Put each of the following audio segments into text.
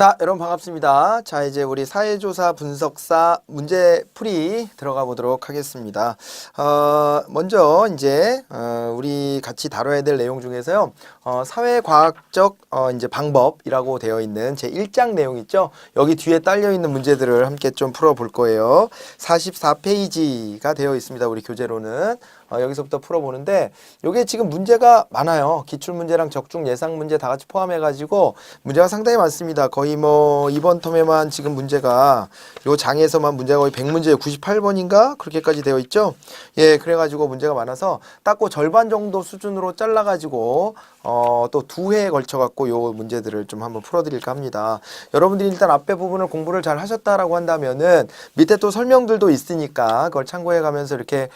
자, 여러분 반갑습니다. 자, 이제 우리 사회조사 분석사 문제풀이 들어가 보도록 하겠습니다. 먼저 이제 우리 같이 다뤄야 될 내용 중에서요. 사회과학적 이제 방법이라고 되어 있는 제 1장 내용 있죠. 여기 뒤에 딸려 있는 문제들을 함께 좀 풀어볼 거예요. 44페이지가 되어 있습니다. 우리 교재로는. 여기서부터 풀어보는데 요게 지금 문제가 많아요. 기출문제랑 적중 예상 문제 다 같이 포함해가지고 문제가 상당히 많습니다. 거의 뭐 이번 텀에만 지금 문제가 요 장에서만 문제가 거의 100문제 98번인가 그렇게까지 되어 있죠. 예, 그래가지고 문제가 많아서 딱 그 절반 정도 수준으로 잘라가지고 또 2회에 걸쳐갖고 요 문제들을 좀 한번 풀어드릴까 합니다. 여러분들이 일단 앞에 부분을 공부를 잘 하셨다라고 한다면은 밑에 또 설명들도 있으니까 그걸 참고해가면서 이렇게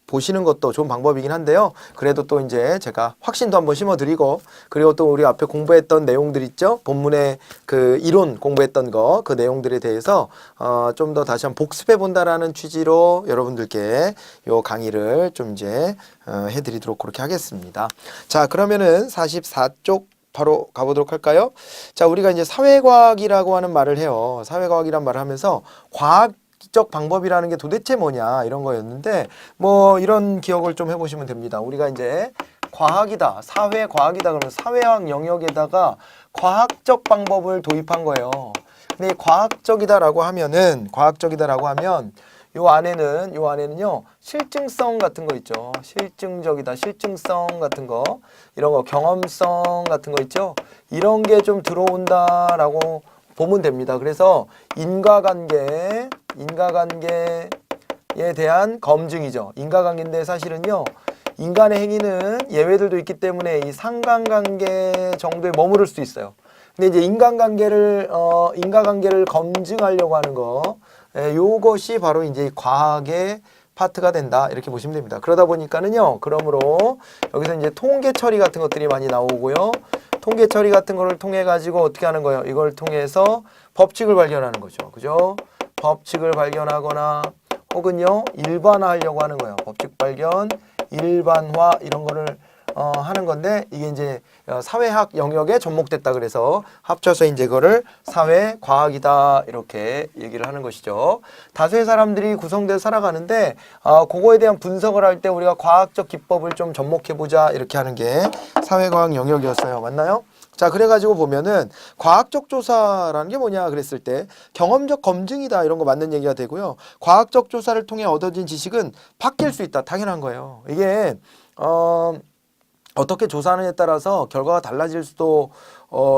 보시는 것도 좋은 방법이긴 한데요. 그래도 또 이제 제가 확신도 한번 심어드리고, 그리고 또 우리 앞에 공부했던 내용들 있죠? 본문의 그 이론 공부했던 거, 그 내용들에 대해서 좀 더 다시 한번 복습해 본다라는 취지로 여러분들께 요 강의를 좀 이제 해드리도록 그렇게 하겠습니다. 자, 그러면은 44쪽 바로 가보도록 할까요? 자, 우리가 이제 사회과학이라고 하는 말을 해요. 사회과학이란 말을 하면서 과학적 방법이라는 게 도대체 뭐냐 이런 거였는데, 뭐 이런 기억을 좀 해보시면 됩니다. 우리가 이제 과학이다, 사회과학이다 그러면 사회학 영역에다가 과학적 방법을 도입한 거예요. 근데 과학적이다라고 하면 요 안에는요 실증성 같은 거 있죠. 실증적이다, 실증성 같은 거, 이런 거, 경험성 같은 거 있죠. 이런 게 좀 들어온다라고 보면 됩니다. 그래서 인과관계에 대한 검증이죠. 인과관계인데 사실은요 인간의 행위는 예외들도 있기 때문에 이 상관관계 정도에 머무를 수 있어요. 근데 이제 인간관계를 검증하려고 하는 거, 요것이 바로 이제 과학의 파트가 된다 이렇게 보시면 됩니다. 그러다 보니까는요, 그러므로 여기서 이제 통계 처리 같은 것들이 많이 나오고요. 통계 처리 같은 거를 통해 가지고 어떻게 하는 거예요? 이걸 통해서 법칙을 발견하는 거죠. 그죠? 법칙을 발견하거나 혹은요 일반화하려고 하는 거예요. 법칙 발견, 일반화 이런 거를 하는 건데, 이게 이제 사회학 영역에 접목됐다 그래서 합쳐서 이제 이거를 사회과학이다 이렇게 얘기를 하는 것이죠. 다수의 사람들이 구성돼서 살아가는데 그거에 대한 분석을 할 때 우리가 과학적 기법을 좀 접목해보자 이렇게 하는 게 사회과학 영역이었어요. 맞나요? 자, 그래가지고 보면은 과학적 조사라는 게 뭐냐 그랬을 때 경험적 검증이다 이런 거 맞는 얘기가 되고요. 과학적 조사를 통해 얻어진 지식은 바뀔 수 있다. 당연한 거예요. 이게 어떻게 조사하느냐에 따라서 결과가 달라질 수도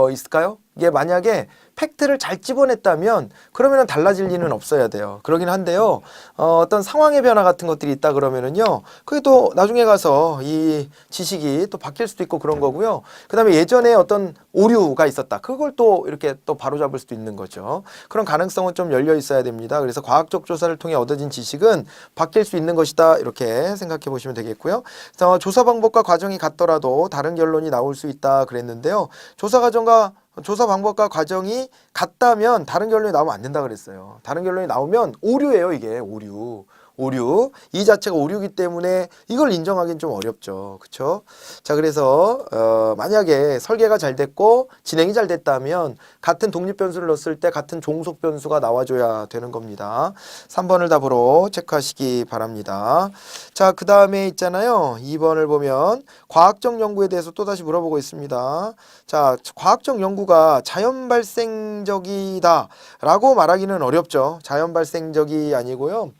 있을까요? 이게 만약에 팩트를 잘 집어냈다면 그러면은 달라질 리는 없어야 돼요. 그러긴 한데요. 어떤 상황의 변화 같은 것들이 있다 그러면은요. 그게 또 나중에 가서 이 지식이 또 바뀔 수도 있고 그런 거고요. 그다음에 예전에 어떤 오류가 있었다. 그걸 또 이렇게 또 바로잡을 수도 있는 거죠. 그런 가능성은 좀 열려 있어야 됩니다. 그래서 과학적 조사를 통해 얻어진 지식은 바뀔 수 있는 것이다. 이렇게 생각해 보시면 되겠고요. 그래서 조사 방법과 과정이 같더라도 다른 결론이 나올 수 있다 그랬는데요. 조사 방법과 과정이 같다면 다른 결론이 나오면 안 된다 그랬어요. 다른 결론이 나오면 오류예요. 이게 오류. 이 자체가 오류이기 때문에 이걸 인정하기는 좀 어렵죠. 그쵸? 자, 그래서 만약에 설계가 잘 됐고 진행이 잘 됐다면 같은 독립 변수를 넣었을 때 같은 종속 변수가 나와줘야 되는 겁니다. 3번을 답으로 체크하시기 바랍니다. 자, 그 다음에 있잖아요. 2번을 보면 과학적 연구에 대해서 또다시 물어보고 있습니다. 자, 과학적 연구가 자연 발생적이다 라고 말하기는 어렵죠. 자연 발생적이 아니고요.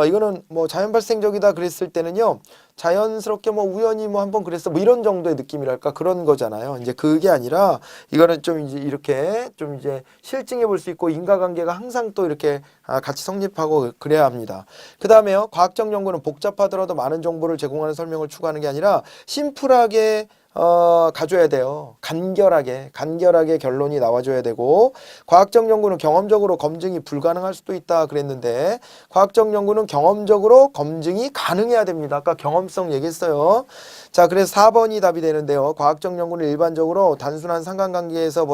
이거는 뭐 자연 발생적이다 그랬을 때는요, 자연스럽게 뭐 우연히 뭐 한번 그랬어 뭐 이런 정도의 느낌이랄까 그런 거잖아요. 이제 그게 아니라 이거는 좀 이제 이렇게 좀 이제 실증해 볼 수 있고 인과관계가 항상 또 이렇게 같이 성립하고 그래야 합니다. 그 다음에요, 과학적 연구는 복잡하더라도 많은 정보를 제공하는 설명을 추구하는 게 아니라 심플하게 가져야 돼요. 간결하게 결론이 나와줘야 되고, 과학적 연구는 경험적으로 검증이 불가능할 수도 있다 그랬는데 과학적 연구는 경험적으로 검증이 가능해야 됩니다. 아까 경험성 얘기했어요. 자, 그래서 4번이 답이 되는데요. 과학적 연구는 일반적으로 단순한 상관관계에서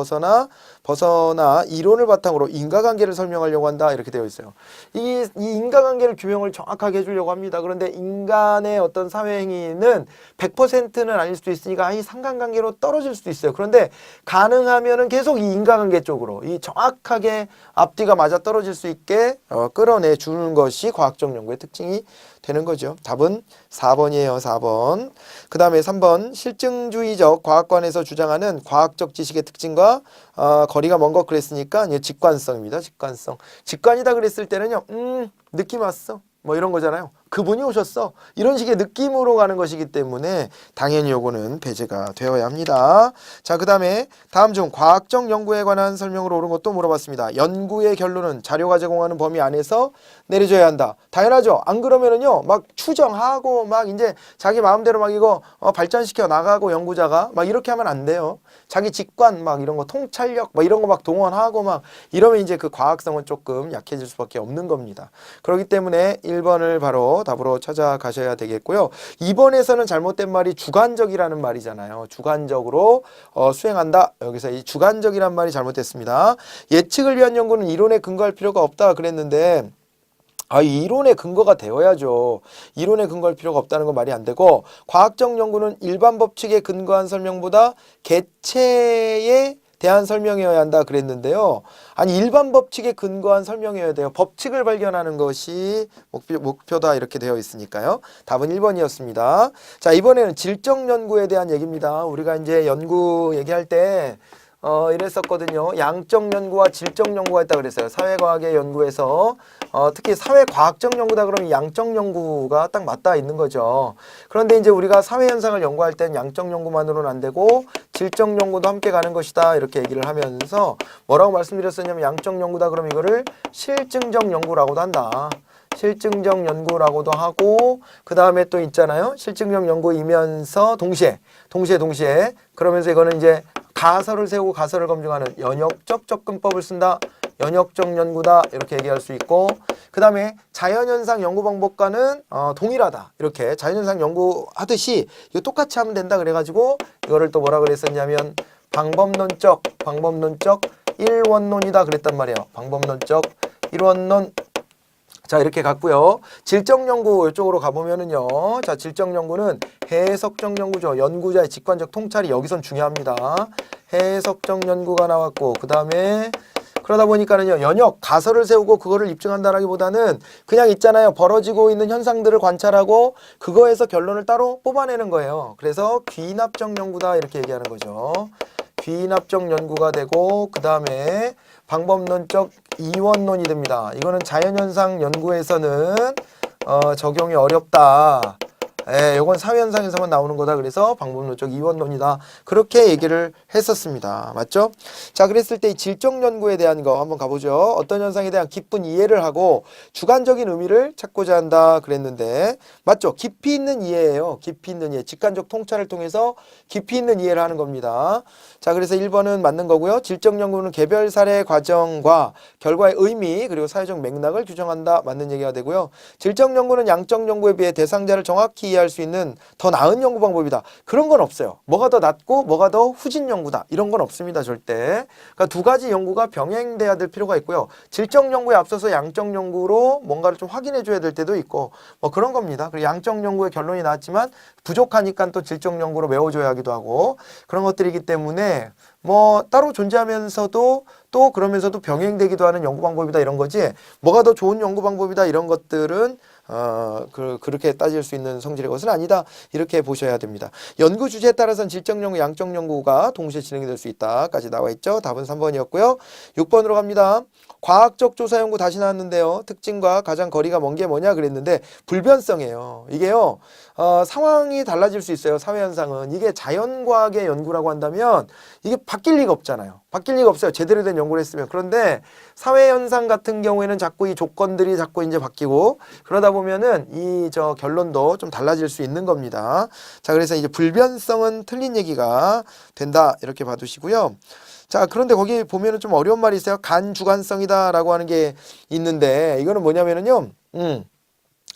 벗어나 이론을 바탕으로 인과관계를 설명하려고 한다. 이렇게 되어 있어요. 이 인과관계를 규명을 정확하게 해주려고 합니다. 그런데 인간의 어떤 사회행위는 100%는 아닐 수도 있으니까 이 상관관계로 떨어질 수도 있어요. 그런데 가능하면은 계속 이 인과관계 쪽으로 이 정확하게 앞뒤가 맞아 떨어질 수 있게 끌어내 주는 것이 과학적 연구의 특징이 되는 거죠. 답은 4번이에요. 4번. 그 다음에 3번 실증주의적 과학관에서 주장하는 과학적 지식의 특징과 거리가 먼 것 그랬으니까 직관성입니다. 직관성. 직관이다 그랬을 때는요. 느낌 왔어. 뭐 이런 거잖아요. 그분이 오셨어. 이런 식의 느낌으로 가는 것이기 때문에 당연히 요거는 배제가 되어야 합니다. 자, 그 다음에 다음 중 과학적 연구에 관한 설명으로 옳은 것도 물어봤습니다. 연구의 결론은 자료가 제공하는 범위 안에서 내려져야 한다. 당연하죠. 안 그러면은요, 막 추정하고 막 이제 자기 마음대로 막 이거 발전시켜 나가고 연구자가 막 이렇게 하면 안 돼요. 자기 직관 막 이런 거 통찰력 막 이런 거 막 동원하고 막 이러면 이제 그 과학성은 조금 약해질 수밖에 없는 겁니다. 그렇기 때문에 1번을 바로 답으로 찾아가셔야 되겠고요. 2번에서는 잘못된 말이 주관적이라는 말이잖아요. 주관적으로 수행한다. 여기서 이 주관적이란 말이 잘못됐습니다. 예측을 위한 연구는 이론에 근거할 필요가 없다 그랬는데 이 이론의 근거가 되어야죠. 이론에 근거할 필요가 없다는 건 말이 안 되고 과학적 연구는 일반 법칙에 근거한 설명보다 개체에 대한 설명이어야 한다 그랬는데요. 아니 일반 법칙에 근거한 설명이어야 돼요. 법칙을 발견하는 것이 목표다 이렇게 되어 있으니까요. 답은 1번이었습니다. 자, 이번에는 질적 연구에 대한 얘기입니다. 우리가 이제 연구 얘기할 때 이랬었거든요. 양적 연구와 질적 연구가 있다 그랬어요. 사회과학의 연구에서 특히 사회과학적 연구다 그러면 양적 연구가 딱 맞닿아 있는 거죠. 그런데 이제 우리가 사회 현상을 연구할 땐 양적 연구만으로는 안 되고 질적 연구도 함께 가는 것이다 이렇게 얘기를 하면서 뭐라고 말씀드렸었냐면 양적 연구다 그러면 이거를 실증적 연구라고도 한다. 실증적 연구라고도 하고 그 다음에 또 있잖아요. 실증적 연구이면서 동시에 그러면서 이거는 이제 가설을 세우고 가설을 검증하는 연역적 접근법을 쓴다. 연역적 연구다 이렇게 얘기할 수 있고 그 다음에 자연현상 연구 방법과는 동일하다. 이렇게 자연현상 연구하듯이 이거 똑같이 하면 된다 그래가지고 이거를 또 뭐라 그랬었냐면 방법론적 일원론이다 그랬단 말이에요. 방법론적 일원론. 자, 이렇게 갔고요. 질적 연구 이쪽으로 가보면은요. 자, 질적 연구는 해석적 연구죠. 연구자의 직관적 통찰이 여기선 중요합니다. 해석적 연구가 나왔고 그 다음에 그러다 보니까는요. 연역, 가설을 세우고 그거를 입증한다라기보다는 그냥 있잖아요. 벌어지고 있는 현상들을 관찰하고 그거에서 결론을 따로 뽑아내는 거예요. 그래서 귀납적 연구다 이렇게 얘기하는 거죠. 귀납적 연구가 되고 그 다음에 방법론적 이원론이 됩니다. 이거는 자연현상 연구에서는 적용이 어렵다. 이건 사회현상에서만 나오는 거다. 그래서 방법론적 이원론이다. 그렇게 얘기를 했었습니다. 맞죠? 자, 그랬을 때 이 질적 연구에 대한 거 한번 가보죠. 어떤 현상에 대한 깊은 이해를 하고 주관적인 의미를 찾고자 한다 그랬는데 맞죠? 깊이 있는 이해예요. 깊이 있는 이해. 직관적 통찰을 통해서 깊이 있는 이해를 하는 겁니다. 자, 그래서 1번은 맞는 거고요. 질적 연구는 개별 사례 과정과 결과의 의미 그리고 사회적 맥락을 규정한다. 맞는 얘기가 되고요. 질적 연구는 양적 연구에 비해 대상자를 정확히 이해할 수 있는 더 나은 연구 방법이다. 그런 건 없어요. 뭐가 더 낫고 뭐가 더 후진 연구다. 이런 건 없습니다. 절대. 그러니까 두 가지 연구가 병행돼야 될 필요가 있고요. 질적 연구에 앞서서 양적 연구로 뭔가를 좀 확인해 줘야 될 때도 있고 뭐 그런 겁니다. 그리고 양적 연구의 결론이 나왔지만 부족하니까 또 질적 연구로 메워줘야 하기도 하고 그런 것들이기 때문에 뭐 따로 존재하면서도 또 그러면서도 병행되기도 하는 연구 방법이다 이런 거지 뭐가 더 좋은 연구 방법이다 이런 것들은 그렇게 따질 수 있는 성질의 것은 아니다 이렇게 보셔야 됩니다. 연구 주제에 따라서는 질적 연구, 양적 연구가 동시에 진행이 될 수 있다까지 나와 있죠. 답은 3번이었고요. 6번으로 갑니다. 과학적 조사 연구 다시 나왔는데요. 특징과 가장 거리가 먼 게 뭐냐 그랬는데 불변성이에요. 이게요. 상황이 달라질 수 있어요. 사회현상은. 이게 자연과학의 연구라고 한다면 이게 바뀔 리가 없잖아요. 바뀔 리가 없어요. 제대로 된 연구를 했으면. 그런데 사회현상 같은 경우에는 자꾸 이 조건들이 자꾸 이제 바뀌고 그러다 보면은 이 결론도 좀 달라질 수 있는 겁니다. 자, 그래서 이제 불변성은 틀린 얘기가 된다. 이렇게 봐두시고요. 자, 그런데 거기 보면은 좀 어려운 말이 있어요. 간주관성이다 라고 하는 게 있는데 이거는 뭐냐면은요.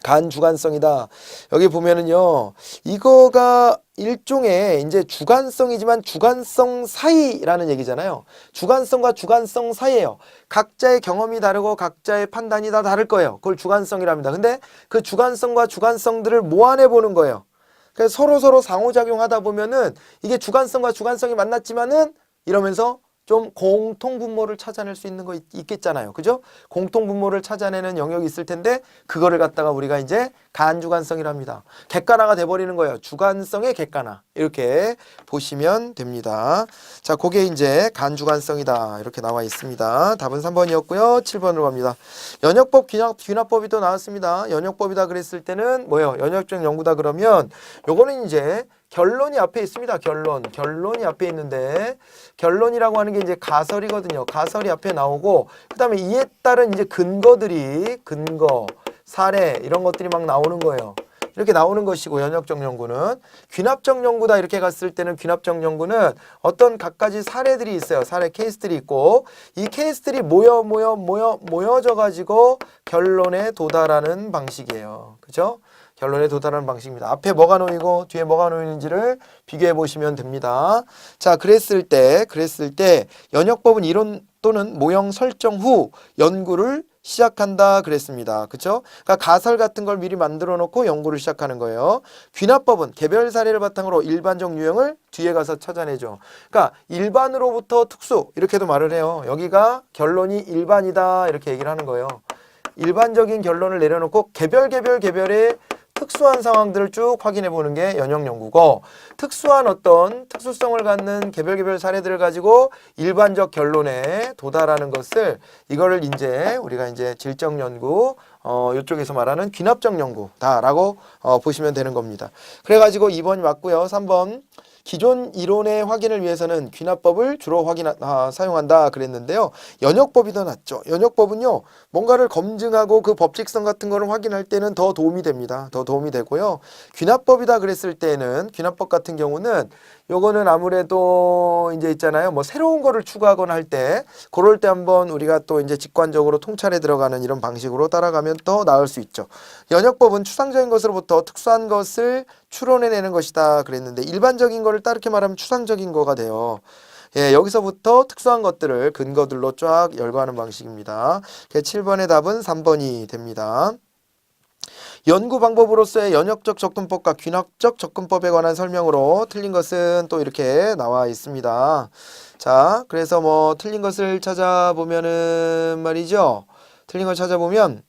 간 주관성이다. 여기 보면은요, 이거가 일종의 이제 주관성이지만 주관성 사이라는 얘기잖아요. 주관성과 주관성 사이예요. 각자의 경험이 다르고 각자의 판단이 다 다를 거예요. 그걸 주관성이랍니다. 근데 그 주관성과 주관성들을 모아내 보는 거예요. 그래서 서로 상호작용하다 보면은 이게 주관성과 주관성이 만났지만은 이러면서 좀 공통분모를 찾아낼 수 있는 거 있겠잖아요. 그죠? 공통분모를 찾아내는 영역이 있을 텐데 그거를 갖다가 우리가 이제 간주관성이랍니다. 객관화가 돼버리는 거예요. 주관성의 객관화. 이렇게 보시면 됩니다. 자, 그게 이제 간주관성이다. 이렇게 나와 있습니다. 답은 3번이었고요. 7번으로 갑니다. 연역법, 귀납법이 또 나왔습니다. 연역법이다 그랬을 때는 뭐예요? 연역적 연구다 그러면 요거는 이제 결론이 앞에 있습니다. 결론이 앞에 있는데 결론이라고 하는 게 이제 가설이거든요. 가설이 앞에 나오고 그다음에 이에 따른 이제 근거, 사례 이런 것들이 막 나오는 거예요. 이렇게 나오는 것이고 연역적 연구는 귀납적 연구다 이렇게 갔을 때는 귀납적 연구는 어떤 갖가지 사례들이 있어요. 사례 케이스들이 있고 이 케이스들이 모여져 가지고 결론에 도달하는 방식이에요. 그죠? 결론에 도달하는 방식입니다. 앞에 뭐가 놓이고 뒤에 뭐가 놓이는지를 비교해 보시면 됩니다. 자, 그랬을 때 연역법은 이론 또는 모형 설정 후 연구를 시작한다 그랬습니다. 그렇죠? 그러니까 가설 같은 걸 미리 만들어 놓고 연구를 시작하는 거예요. 귀납법은 개별 사례를 바탕으로 일반적 유형을 뒤에 가서 찾아내죠. 그러니까 일반으로부터 특수 이렇게도 말을 해요. 여기가 결론이 일반이다 이렇게 얘기를 하는 거예요. 일반적인 결론을 내려놓고 개별의 특수한 상황들을 쭉 확인해 보는 게 연역 연구고 특수한 어떤 특수성을 갖는 개별 사례들을 가지고 일반적 결론에 도달하는 것을 이거를 이제 우리가 이제 질적 연구 이쪽에서 말하는 귀납적 연구다라고 보시면 되는 겁니다. 그래가지고 2번이 맞고요. 3번 기존 이론의 확인을 위해서는 귀납법을 주로 사용한다 그랬는데요. 연역법이 더 낫죠. 연역법은요. 뭔가를 검증하고 그 법칙성 같은 거를 확인할 때는 더 도움이 됩니다. 더 도움이 되고요. 귀납법이다 그랬을 때는 귀납법 같은 경우는 요거는 아무래도 이제 있잖아요. 뭐 새로운 거를 추가하거나 할 때 그럴 때 한번 우리가 또 이제 직관적으로 통찰에 들어가는 이런 방식으로 따라가면 더 나을 수 있죠. 연역법은 추상적인 것으로부터 특수한 것을 추론해내는 것이다 그랬는데 일반적인 거를 따르게 말하면 추상적인 거가 돼요. 예, 여기서부터 특수한 것들을 근거들로 쫙 열거하는 방식입니다. 7번의 답은 3번이 됩니다. 연구 방법으로서의 연역적 접근법과 귀납적 접근법에 관한 설명으로 틀린 것은 또 이렇게 나와 있습니다. 자, 그래서 뭐 틀린 것을 찾아보면은 말이죠. 틀린 걸 찾아보면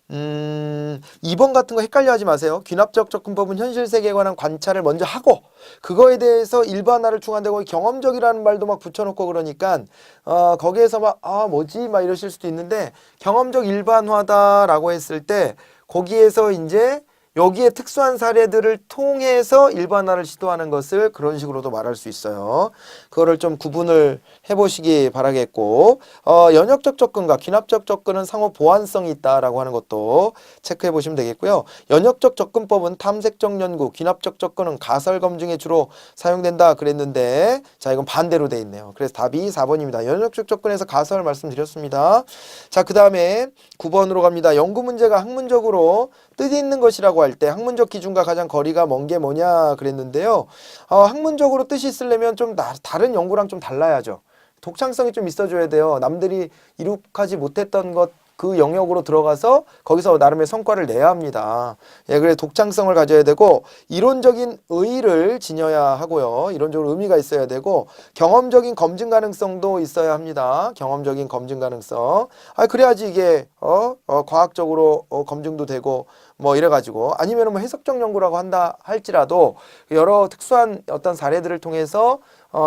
2번 같은 거 헷갈려 하지 마세요. 귀납적 접근법은 현실 세계에 관한 관찰을 먼저 하고 그거에 대해서 일반화를 추가한다고 경험적이라는 말도 막 붙여놓고 그러니까 거기에서 막 뭐지 막 이러실 수도 있는데 경험적 일반화다라고 했을 때 거기에서 이제 여기에 특수한 사례들을 통해서 일반화를 시도하는 것을 그런 식으로도 말할 수 있어요. 그거를 좀 구분을 해보시기 바라겠고 연역적 접근과 귀납적 접근은 상호 보완성이 있다라고 하는 것도 체크해 보시면 되겠고요. 연역적 접근법은 탐색적 연구, 귀납적 접근은 가설 검증에 주로 사용된다 그랬는데 자 이건 반대로 돼 있네요. 그래서 답이 4번입니다. 연역적 접근에서 가설 말씀드렸습니다. 자, 그 다음에 9번으로 갑니다. 연구 문제가 학문적으로 뜻이 있는 것이라고 할 때 학문적 기준과 가장 거리가 먼 게 뭐냐 그랬는데요. 학문적으로 뜻이 있으려면 좀 다른 연구랑 좀 달라야죠. 독창성이 좀 있어줘야 돼요. 남들이 이룩하지 못했던 것 그 영역으로 들어가서 거기서 나름의 성과를 내야 합니다. 예, 그래서 독창성을 가져야 되고 이론적인 의의를 지녀야 하고요. 이론적으로 의미가 있어야 되고 경험적인 검증 가능성도 있어야 합니다. 경험적인 검증 가능성. 그래야지 이게 과학적으로 검증도 되고 뭐 이래가지고 아니면 뭐 해석적 연구라고 한다 할지라도 여러 특수한 어떤 사례들을 통해서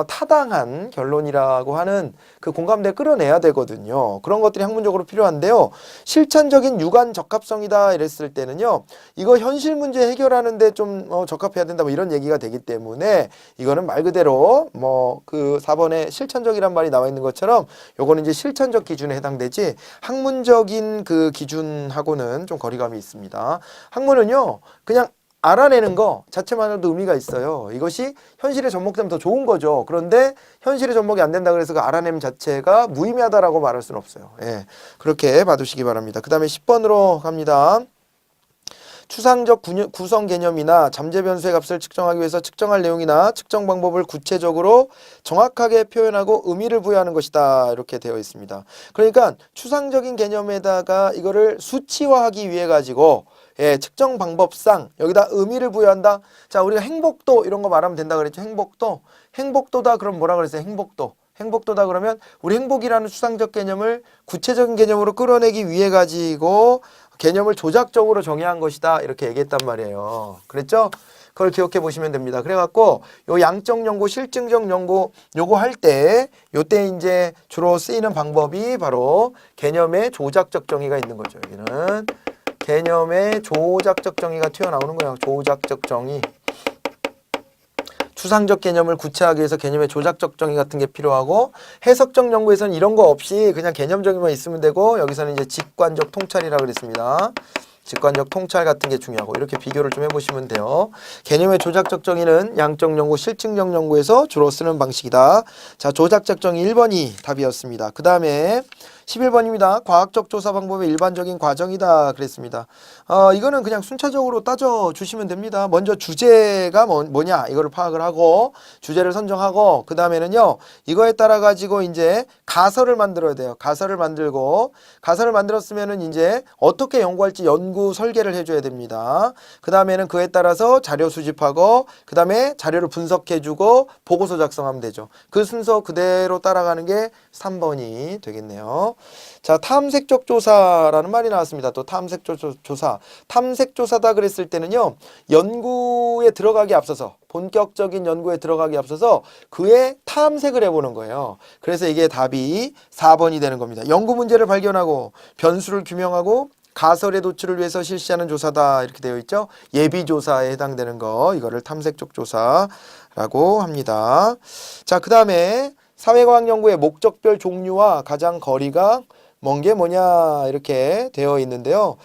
타당한 결론이라고 하는 그 공감대 끌어내야 되거든요. 그런 것들이 학문적으로 필요한데요. 실천적인 유관 적합성이다 이랬을 때는요. 이거 현실 문제 해결하는데 좀 적합해야 된다 뭐 이런 얘기가 되기 때문에 이거는 말 그대로 뭐 그 4번에 실천적이란 말이 나와 있는 것처럼 요거는 이제 실천적 기준에 해당되지 학문적인 그 기준하고는 좀 거리감이 있습니다. 학문은요. 그냥 알아내는 거 자체만으로도 의미가 있어요. 이것이 현실에 접목되면 더 좋은 거죠. 그런데 현실에 접목이 안 된다 그래서 그 알아냄 자체가 무의미하다라고 말할 수는 없어요. 예, 그렇게 봐두시기 바랍니다. 그 다음에 10번으로 갑니다. 추상적 구성 개념이나 잠재 변수의 값을 측정하기 위해서 측정할 내용이나 측정 방법을 구체적으로 정확하게 표현하고 의미를 부여하는 것이다. 이렇게 되어 있습니다. 그러니까 추상적인 개념에다가 이거를 수치화하기 위해 가지고 예, 측정 방법상 여기다 의미를 부여한다. 자, 우리가 행복도 이런 거 말하면 된다 그랬죠. 행복도다 그럼 뭐라 그랬어요? 행복도다 그러면 우리 행복이라는 추상적 개념을 구체적인 개념으로 끌어내기 위해 가지고 개념을 조작적으로 정의한 것이다. 이렇게 얘기했단 말이에요. 그랬죠? 그걸 기억해 보시면 됩니다. 그래갖고 요 양적 연고, 실증적 연고 요거 할 때 요때 이제 주로 쓰이는 방법이 바로 개념의 조작적 정의가 있는 거죠. 여기는 개념의 조작적 정의가 튀어나오는 거예요. 조작적 정의. 추상적 개념을 구체화하기 위해서 개념의 조작적 정의 같은 게 필요하고 해석적 연구에서는 이런 거 없이 그냥 개념적인만 있으면 되고 여기서는 이제 직관적 통찰이라고 그랬습니다. 직관적 통찰 같은 게 중요하고 이렇게 비교를 좀 해보시면 돼요. 개념의 조작적 정의는 양적 연구, 실증적 연구에서 주로 쓰는 방식이다. 자, 조작적 정의 1번이 답이었습니다. 그 다음에 11번입니다. 과학적 조사 방법의 일반적인 과정이다 그랬습니다. 이거는 그냥 순차적으로 따져 주시면 됩니다. 먼저 주제가 뭐냐 이거를 파악을 하고 주제를 선정하고 그 다음에는요 이거에 따라 가지고 이제 가설을 만들어야 돼요. 가설을 만들고 가설을 만들었으면은 이제 어떻게 연구할지 연구 설계를 해줘야 됩니다. 그 다음에는 그에 따라서 자료 수집하고 그 다음에 자료를 분석해주고 보고서 작성하면 되죠. 그 순서 그대로 따라가는 게 3번이 되겠네요. 자, 탐색적 조사라는 말이 나왔습니다. 또 탐색적 조사. 탐색 조사다 그랬을 때는요. 연구에 들어가기 앞서서 본격적인 연구에 들어가기 앞서서 그의 탐색을 해보는 거예요. 그래서 이게 답이 4번이 되는 겁니다. 연구 문제를 발견하고 변수를 규명하고 가설의 도출을 위해서 실시하는 조사다 이렇게 되어 있죠. 예비조사에 해당되는 거 이거를 탐색적 조사라고 합니다. 자, 그 다음에 사회과학 연구의 목적별 종류와 가장 거리가 먼 게 뭐냐 이렇게 되어 있는데요.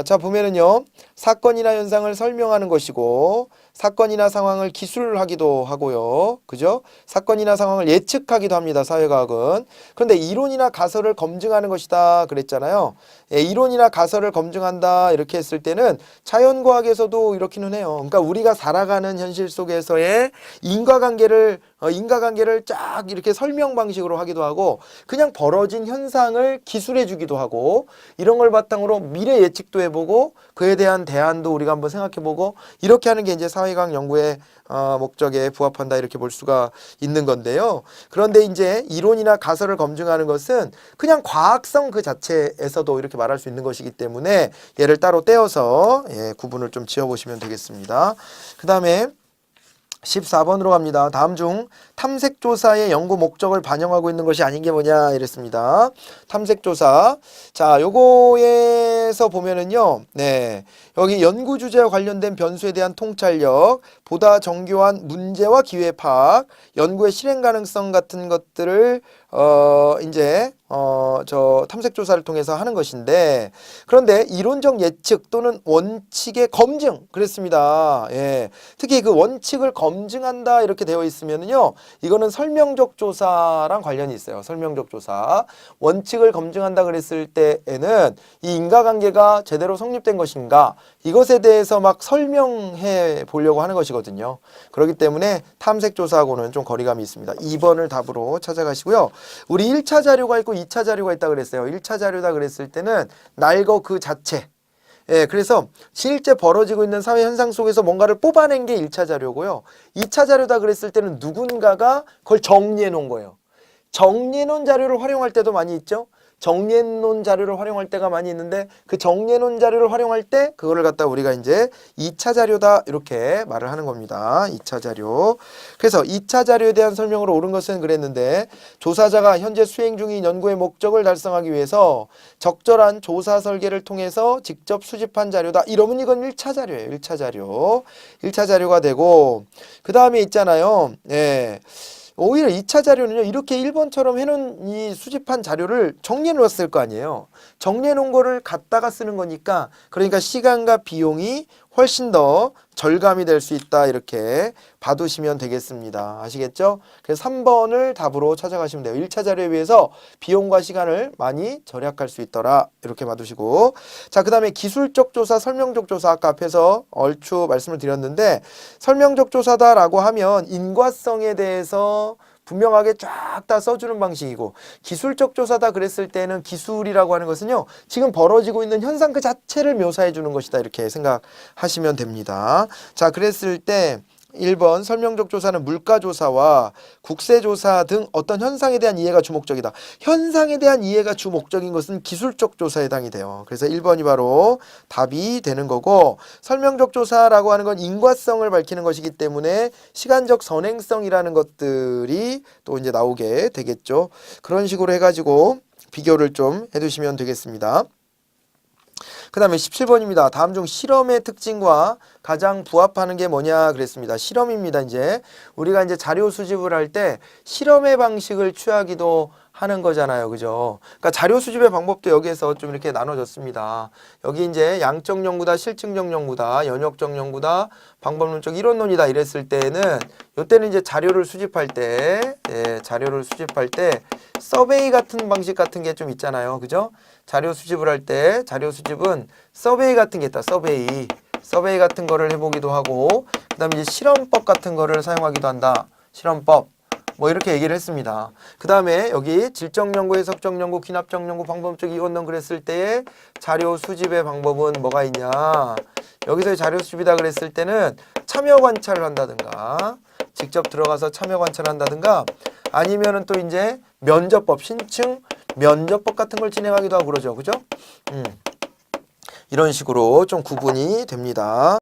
자, 보면은요. 사건이나 현상을 설명하는 것이고 사건이나 상황을 기술하기도 하고요. 그죠? 사건이나 상황을 예측하기도 합니다. 사회과학은. 그런데 이론이나 가설을 검증하는 것이다 그랬잖아요. 예, 이론이나 가설을 검증한다 이렇게 했을 때는 자연과학에서도 이렇기는 해요. 그러니까 우리가 살아가는 현실 속에서의 인과관계를 쫙 이렇게 설명 방식으로 하기도 하고 그냥 벌어진 현상을 기술해 주기도 하고 이런 걸 바탕으로 미래 예측도 해보고 그에 대한 대안도 우리가 한번 생각해보고 이렇게 하는 게 이제 사회과학 연구의 목적에 부합한다 이렇게 볼 수가 있는 건데요. 그런데 이제 이론이나 가설을 검증하는 것은 그냥 과학성 그 자체에서도 이렇게 말할 수 있는 것이기 때문에 얘를 따로 떼어서 구분을 좀 지어보시면 되겠습니다. 그 다음에 14번으로 갑니다. 다음 중 탐색조사의 연구 목적을 반영하고 있는 것이 아닌 게 뭐냐 이랬습니다. 탐색조사. 자, 요거에서 보면은요. 네. 여기 연구 주제와 관련된 변수에 대한 통찰력, 보다 정교한 문제와 기회 파악, 연구의 실행 가능성 같은 것들을 이제 저 탐색조사를 통해서 하는 것인데 그런데 이론적 예측 또는 원칙의 검증 그랬습니다. 예. 특히 그 원칙을 검증한다 이렇게 되어 있으면은요. 이거는 설명적 조사랑 관련이 있어요. 설명적 조사. 원칙을 검증한다 그랬을 때에는 이 인과관계가 제대로 성립된 것인가 이것에 대해서 막 설명해 보려고 하는 것이거든요. 그렇기 때문에 탐색조사하고는 좀 거리감이 있습니다. 2번을 답으로 찾아가시고요. 우리 1차 자료가 있고 2차 자료가 있다 그랬어요. 1차 자료다 그랬을 때는 날거 그 자체. 예, 그래서 실제 벌어지고 있는 사회 현상 속에서 뭔가를 뽑아낸 게 1차 자료고요. 2차 자료다 그랬을 때는 누군가가 그걸 정리해 놓은 거예요. 정리해 놓은 자료를 활용할 때도 많이 있죠. 정리해 놓은 자료를 활용할 때가 많이 있는데 그 정리해 놓은 자료를 활용할 때 그거를 갖다 우리가 이제 2차 자료다 이렇게 말을 하는 겁니다. 2차 자료. 그래서 2차 자료에 대한 설명으로 옳은 것은 그랬는데 조사자가 현재 수행 중인 연구의 목적을 달성하기 위해서 적절한 조사 설계를 통해서 직접 수집한 자료다. 이러면 이건 1차 자료예요. 1차 자료. 1차 자료가 되고 그 다음에 있잖아요. 네. 오히려 2차 자료는요. 이렇게 1번처럼 해놓은 이 수집한 자료를 정리해 놓았을 거 아니에요. 정리해 놓은 거를 갖다가 쓰는 거니까 그러니까 시간과 비용이 훨씬 더 절감이 될 수 있다 이렇게 봐두시면 되겠습니다. 아시겠죠? 그래서 3번을 답으로 찾아가시면 돼요. 1차 자료에 비해서 비용과 시간을 많이 절약할 수 있더라 이렇게 봐두시고 자, 그 다음에 기술적 조사, 설명적 조사 아까 앞에서 얼추 말씀을 드렸는데 설명적 조사다라고 하면 인과성에 대해서 분명하게 쫙 다 써주는 방식이고 기술적 조사다 그랬을 때는 기술이라고 하는 것은요 지금 벌어지고 있는 현상 그 자체를 묘사해 주는 것이다 이렇게 생각하시면 됩니다. 자, 그랬을 때 1번 설명적 조사는 물가조사와 국세조사 등 어떤 현상에 대한 이해가 주목적이다. 현상에 대한 이해가 주목적인 것은 기술적 조사에 해당이 돼요. 그래서 1번이 바로 답이 되는 거고 설명적 조사라고 하는 건 인과성을 밝히는 것이기 때문에 시간적 선행성이라는 것들이 또 이제 나오게 되겠죠. 그런 식으로 해가지고 비교를 좀 해두시면 되겠습니다. 그 다음에 17번입니다. 다음 중 실험의 특징과 가장 부합하는 게 뭐냐 그랬습니다. 실험입니다. 이제 우리가 이제 자료 수집을 할 때 실험의 방식을 취하기도 하는 거잖아요. 그죠? 그러니까 자료 수집의 방법도 여기에서 좀 이렇게 나눠졌습니다. 여기 이제 양적 연구다, 실증적 연구다, 연역적 연구다, 방법론적 이론론이다 이랬을 때는 이때는 이제 자료를 수집할 때, 서베이 같은 방식 같은 게 좀 있잖아요. 그죠? 자료 수집을 할 때 자료 수집은 서베이 같은 게 있다. 서베이 같은 거를 해보기도 하고 그 다음에 이제 실험법 같은 거를 사용하기도 한다. 실험법 뭐 이렇게 얘기를 했습니다. 그 다음에 여기 질적 연구, 해석적 연구, 귀납적 연구, 방법적 이론론 그랬을 때의 자료 수집의 방법은 뭐가 있냐. 여기서의 자료 수집이다 그랬을 때는 참여 관찰을 한다든가 직접 들어가서 참여 관찰을 한다든가 아니면은 또 이제 면접법, 신층 면접법 같은 걸 진행하기도 하고 그러죠. 그죠? 이런 식으로 좀 구분이 됩니다.